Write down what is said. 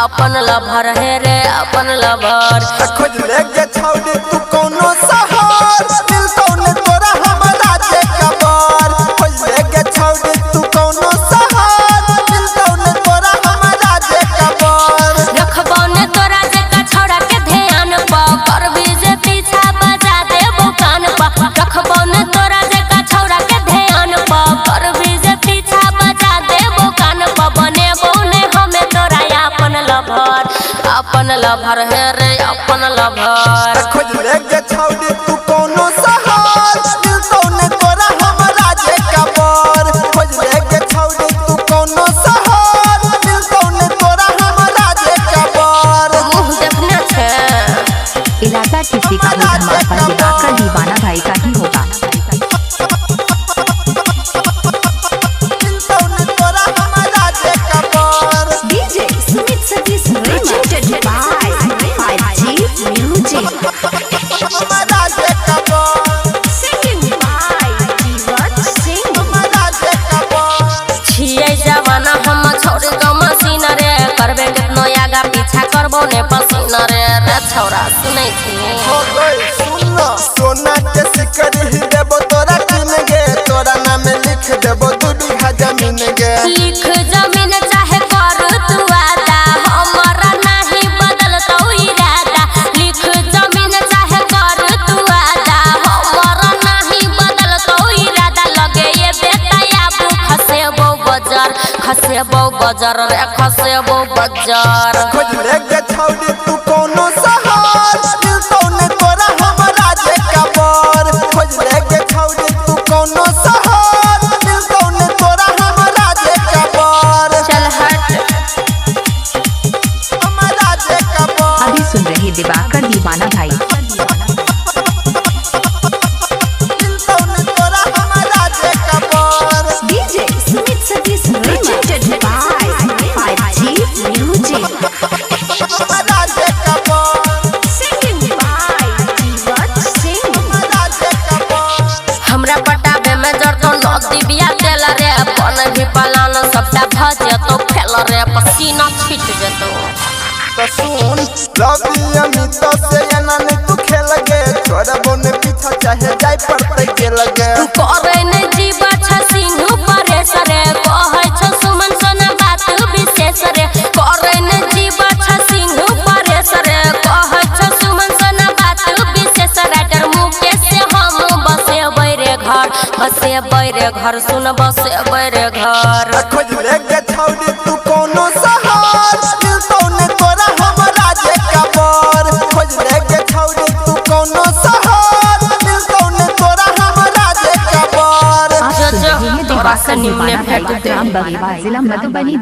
अपन लभर है रे अपन लभर खोज लेके छौड़ी तू कोनो शहर मिलतौ ने तोरा हमरा जे कबर खोज लेके छौड़ी तू कोनो शहर मिलतौ ने तोरा हमरा जे कबर रखबौ ने तोरा जे का छौड़ा के ध्यान प करबी जे पीछा बजा देबो कान प रखबौ ने तोरा जे का छौड़ा के ध्यान प करबी जे पीछा बजा देबो कान प बनेबो ने हमें तोरा अपन लभर है रे अपन लभर खोज लेके छौड़ी तू कोनो शहर मिलतौ ने तोरा हमरा जे कबर खोज लेके छौड़ी तू कोनो शहर मिलतौ ने तोरा हमरा जे कबर मुंह देखना छे इलाका किसी का भी धमाका दिखाकर दीवाना भाई का ही होगा। जवाना हम छोड़ दो मसीन रे करबे कितनो आगा पीछा करबो ने पसीन रे रे छौरा सुनै छी हो गई सुन सोना के सिकर ही देबो तोरा किन गे तोरा नाम लिख देबो 2 बीघा जमीन गे लिख जमीन चाहे कर तू वादा हमरा नहीं बदलतौ इरादा लिख जमीन चाहे कर तू वादा हमरा नहीं बदलतौ इरादा लगे ये बेटा आबू खसेबो बजार रे खसेबो बजार खोज लेके छौड़ी तू कोनो शहर मिलतौ ने तोरा हमरा जे कबर खोज लेके छौड़ी तू कोनो शहर मिलतौ ने तोरा हमरा जे कबर चल हट हमरा जे कबर अभी सुन रहे दिवाकर दीवाना भाई मिलतौ ने तोरा हमरा जे कबर डीजे सुमित सतीश हमरा पटाबे में जरतो नदी बिया देल रे अपन भी पलान सबटा भजे तो फेल रे पसीना छीट जेतो तो सुन रवि अमित से एनाने तू खेल गे छोरा बोने पीछा चाहे जाय पड़ते गेल गे करे नै जीवा छ सिंह परेश रे कहै छ सुमन सोना बात विशेष रे करे नै जीवा छ सिंह परेश रे कहै छ सुमन सोना बात विशेष राइटर मुकेश से हम बसेबै रे घर सुन बसेबै रे घर खोज लेके छौड़ी तू कोनो शहर मिलतौ ने तोरा हमरा जे कबर खोज लेके छौड़ी तू कोनो शहर मिलतौ ने तोरा हमरा जे कबर आप सुन रहे हैं दिवाकर दीवाना भाई जिला मधुबनी।